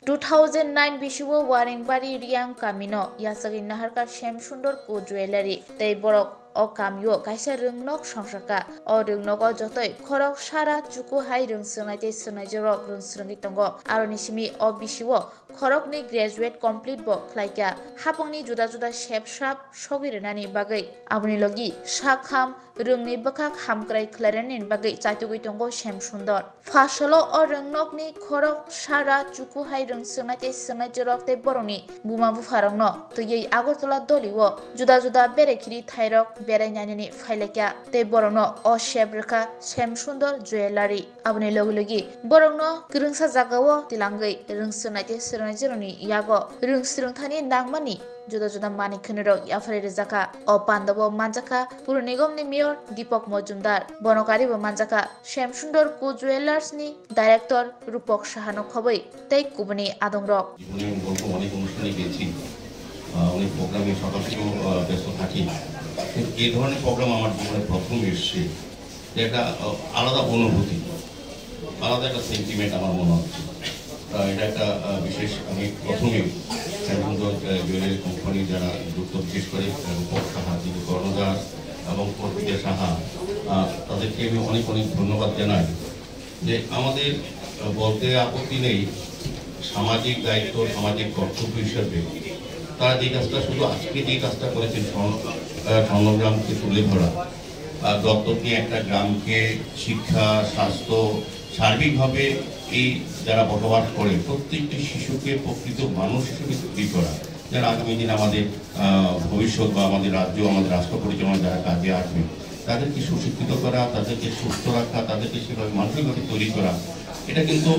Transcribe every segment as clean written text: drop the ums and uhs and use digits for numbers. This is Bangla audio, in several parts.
2009 bisiwo waringbari riang kamino yasagi naharka shem sundor ko jewelry tei borok o kamyo kaisa rungnok songsaka o rungnok o jotoi khorok sara chuku hai rungsrangai tei swnai rungsrangi tongo aroni simi o bisiwo khorokni graduate complete bo khlaika hapongni juda juda shep shrap sogirenani bagai aboni logi sakham rungni bakak hamkrai khlairani bagai chaitugui tongo shem sundor fasalo o rungnokni khorok sara chuku hai rungsrangai tei swnai tei boroni buma bufarokno tui Agartala doliwo juda juda berekhiri thairok berai faileka tei borokno o shep rekha shem sundor jewelry aboni logi borokno krungsa jagao tilangoi rungsranai tei swnai yago rungsrungthani nangmani juda juda manik khunirok yafari rijaka o pandabo manjaka pur nigomni mayor Deepak Majumdar bonokari bo manjaka shem sundor ku jewelers ni director Rupok Sahano khoboi tei kubuni adongrok অনেক অনুষ্ঠানে গেছি অনেক প্রোগ্রামে সকাল থেকেও ব্যস্ত থাকি কিন্তু এই ধরনের প্রোগ্রাম আমার জীবনে প্রথম এসছে এটা আলাদা অনুভূতি আলাদা একটা সেন্টিমেন্ট আমার মনে হচ্ছে এটা একটা বিশেষ আমি প্রথমে সুন্দর জুয়েলারি কোম্পানি যারা যুক্ত বিশেষ করে রূপক সাহা যিনি কর্ণদার এবং অর্পিতা সাহা তাদেরকে আমি অনেক অনেক ধন্যবাদ জানাই যে আমাদের বলতে আপত্তি নেই সামাজিক দায়িত্ব সামাজিক কর্তব্য হিসাবে তারা যে কাজটা শুধু আজকে যে কাজটা করেছেন স্বর্ণগ্রামকে তুলে ধরা দত্তক নিয়ে একটা গ্রামকে শিক্ষা স্বাস্থ্য সার্বিকভাবে এই যারা বসবাস করে প্রত্যেকটি শিশুকে প্রকৃত মানুষ হিসেবে তৈরি করা যারা আগামী দিন আমাদের ভবিষ্যৎ বা আমাদের রাজ্য আমাদের রাষ্ট্র পরিচালনা যারা কাজে আসবে তাদেরকে সুশিক্ষিত করা তাদেরকে সুস্থ রাখা তাদেরকে সেভাবে মানসিকভাবে তৈরি করা এটা কিন্তু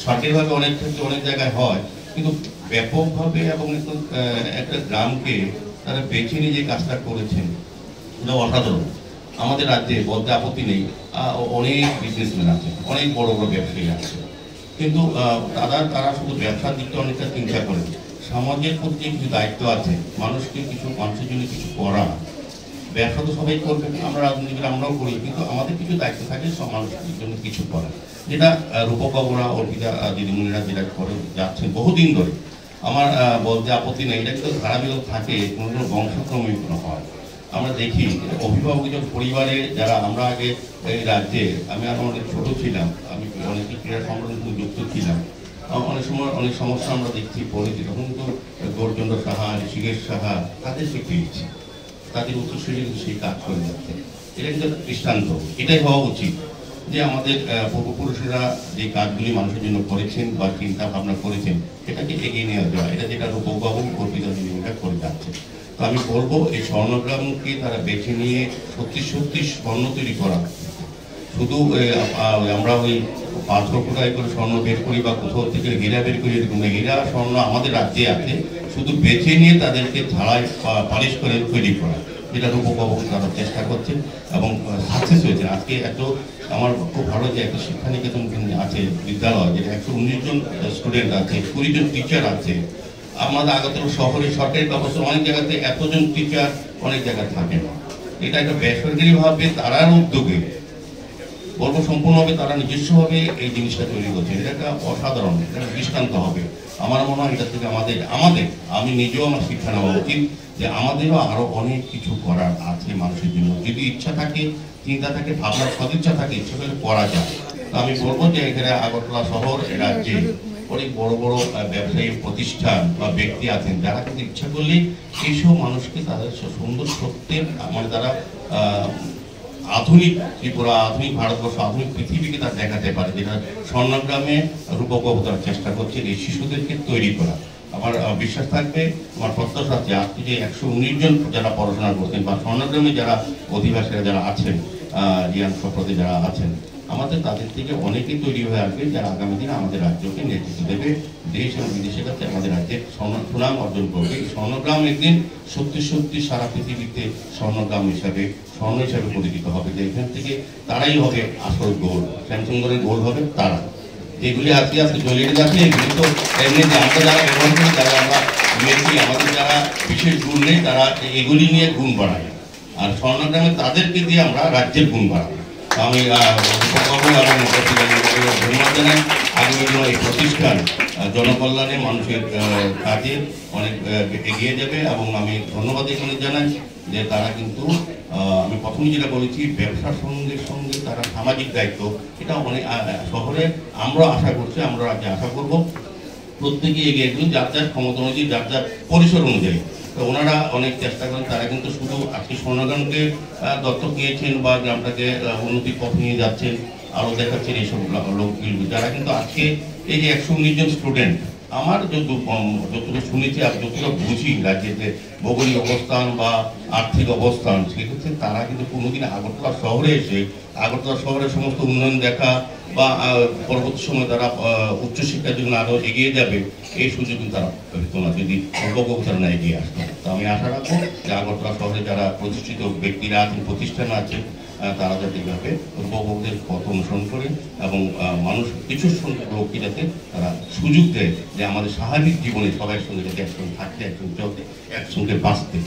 সরকারিভাবে অনেক ক্ষেত্রে অনেক জায়গায় হয় কিন্তু ব্যাপকভাবে এবং একটা গ্রামকে তারা বেছে নিয়ে যে কাজটা করেছেন এটা অসাধারণ আমাদের রাজ্যে বলতে আপত্তি নেই অনেক বিজনেসম্যান আছে অনেক বড় বড় ব্যবসায়ী আছে কিন্তু তারা শুধু ব্যবসার দিকটা অনেকটা চিন্তা করেন সমাজের প্রতি কিছু দায়িত্ব আছে মানুষের জন্য কিছু করা ব্যবসা তো সবাই করবে আমরা রাজনীতিবিদ আমরাও করি কিন্তু আমাদের কিছু দায়িত্ব থাকে সব মানুষের জন্য কিছু করা যেটা রূপকবরা অর্পিতা দিদিমণিরা যেটা করে যাচ্ছেন বহুদিন ধরে আমার বলতে আপত্তি নেই এটা কিন্তু ধারাবাহিক থাকে কোনো বংশক্রমে হয় আমরা দেখি অভিভাবক পরিবারে যারা আমরা আগে এই রাজ্যে আমি আর অনেক ছোট ছিলাম আমি অনেক ক্রীড়া সংগঠনে যুক্ত ছিলাম অনেক সময় অনেক সমস্যা আমরা দেখছি পড়েছি তখন কিন্তু গৌরচন্দ্র সাহা ঋষিকেশ সাহা তাদেরকে পেয়েছি তাদের উত্তরসূরি কিন্তু সেই কাজ করে যাচ্ছে এটা কিন্তু দৃষ্টান্ত এটাই হওয়া উচিত যে আমাদের পূর্বপুরুষেরা যে কাজগুলি মানুষের জন্য করেছেন বা চিন্তা ভাবনা করেছেন সেটাকে এগিয়ে নেওয়া যাওয়া এটা যেটা রূপকবাবু অর্পিতা দিদিমণিরা করে যাচ্ছে তো আমি বলবো এই স্বর্ণগ্রামকে তারা বেছে নিয়ে সত্যি স্বর্ণ তৈরি করা শুধু আমরা ওই পাথর কোটাই করে স্বর্ণ বের করি বা কোথাও থেকে হীরা বের করি এরকম হীরা স্বর্ণ আমাদের রাজ্যে আছে শুধু বেছে নিয়ে তাদেরকে ঝাড়াই পালিশ করে তৈরি করা যেটা রূপকবাবু তারা চেষ্টা করছেন এবং সাকসেস হয়েছে আজকে এত আমার খুব ভালো যে একটা শিক্ষানিকেতন আছে বিদ্যালয় যেটা 119 জন স্টুডেন্ট আছে 20 জন টিচার আছে আমাদের আগরতলা শহরে সরকারি ব্যবস্থা অনেক জায়গাতে এতজন টিচার অনেক জায়গায় থাকে না এটা একটা বেসরকারিভাবে তারার উদ্যোগে বলবো সম্পূর্ণভাবে তারা নিজস্বভাবে এই জিনিসটা তৈরি করছে এটা একটা অসাধারণ এটা দৃষ্টান্ত হবে আমার মনে হয় এটা থেকে আমি নিজেও আমার শিক্ষা নেওয়া উচিত যে আমাদেরও আরো অনেক কিছু করার আছে মানুষের জন্য যদি ইচ্ছা থাকে চিন্তা থাকে ভাবনা সদিচ্ছা থাকে ইচ্ছা করলে করা যায় তো আমি বলবো যে এখানে আগরতলা শহর রাজ্যে অনেক বড় বড় ব্যবসায়ী প্রতিষ্ঠান বা ব্যক্তি আছেন যারা কিন্তু ইচ্ছা করলে এইসব মানুষকে তাদের সুন্দর সত্যের মানে তারা আধুনিক ত্রিপুরা আধুনিক ভারতবর্ষ আধুনিক পৃথিবীকে তারা দেখাতে পারে যেটা স্বর্ণগ্রামে রূপকবাবু তারা চেষ্টা করছেন এই শিশুদেরকে তৈরি করা আমার বিশ্বাস থাকবে আমার প্রত্যাশা আছে আজকে যে 119 জন যারা পড়াশোনা করছেন বা স্বর্ণগ্রামে যারা অধিবাসীরা যারা আছেন রিয়ান সম্প্রদায় যারা আছেন আমাদের তাদের থেকে অনেকেই তৈরি হয়ে আসবে যারা আগামী দিনে আমাদের রাজ্যকে নেতৃত্ব দেবে দেশ এবং বিদেশের কাছে আমাদের রাজ্যের সুনাম অর্জন করবে এই স্বর্ণগ্রাম একদিন সত্যি সারা পৃথিবীতে স্বর্ণগ্রাম হিসাবে স্বর্ণ হিসাবে পরিচিত হবে যে এখান থেকে তারাই হবে আসল গোল শ্যামসুন্দরের গোল হবে তারা যেগুলি আজকে জলিয়ে যাচ্ছে এগুলি তো এমনি আমরা যারা ব্যবহার করি তারা আমরা আমাদের যারা বিশেষ গুণ নেই তারা এগুলি নিয়ে গুণ বাড়ায় আর স্বর্ণগ্রামে তাদেরকে দিয়ে আমরা রাজ্যের গুণ বাড়াবো আমি ধন্যবাদ জানাই আগামী দিনে এই প্রতিষ্ঠান জনকল্যাণে মানুষের কাজে অনেক এগিয়ে যাবে। এবং আমি ধন্যবাদ এখানে জানাই যে তারা কিন্তু আমি প্রথমে যেটা বলেছি ব্যবসার সঙ্গে সঙ্গে তারা সামাজিক দায়িত্ব, এটা অনেক শহরে আমরা আশা করছি, আমরা আগে আশা করব প্রত্যেকে এগিয়ে আসবেন যার যার ক্ষমতা অনুযায়ী, যার যার পরিসর অনুযায়ী। তো ওনারা অনেক চেষ্টা করেন, তারা কিন্তু শুধু আজকে সোনাগানকে দত্তক নিয়েছেন বা গ্রামটাকে উন্নতির পথ নিয়ে যাচ্ছেন, আরও দেখাচ্ছেন এইসব লোকগুলো যারা কিন্তু আজকে এই যে 119 জন স্টুডেন্ট, আমার যতটুকু শুনেছি আর যতটুকু বুঝি রাজ্যেতে ভৌগোলিক অবস্থান বা আর্থিক অবস্থান, সেক্ষেত্রে তারা কিন্তু কোনোদিন আগরতলা শহরে এসে আগরতলা শহরের সমস্ত উন্নয়ন দেখা বা পরবর্তী সময় তারা উচ্চশিক্ষার জন্য আরও এগিয়ে যাবে এই সুযোগ কিন্তু তারা পেত না যদি অভিভাবকরা না এগিয়ে আসতো। তো আমি আশা রাখবো যে আগরতলা শহরে যারা প্রতিষ্ঠিত ব্যক্তিরা আছেন, প্রতিষ্ঠান আছে, তারা যাতে এভাবে অভিভাবকদের পথ অনুসরণ করে এবং মানুষ কিছু সংখ্যক লোককে যাতে তারা সুযোগ দেয় যে আমাদের স্বাভাবিক জীবনে সবাই সঙ্গে যাতে একসঙ্গে থাকতে, একসঙ্গে চলতে, একসঙ্গে বাঁচতে।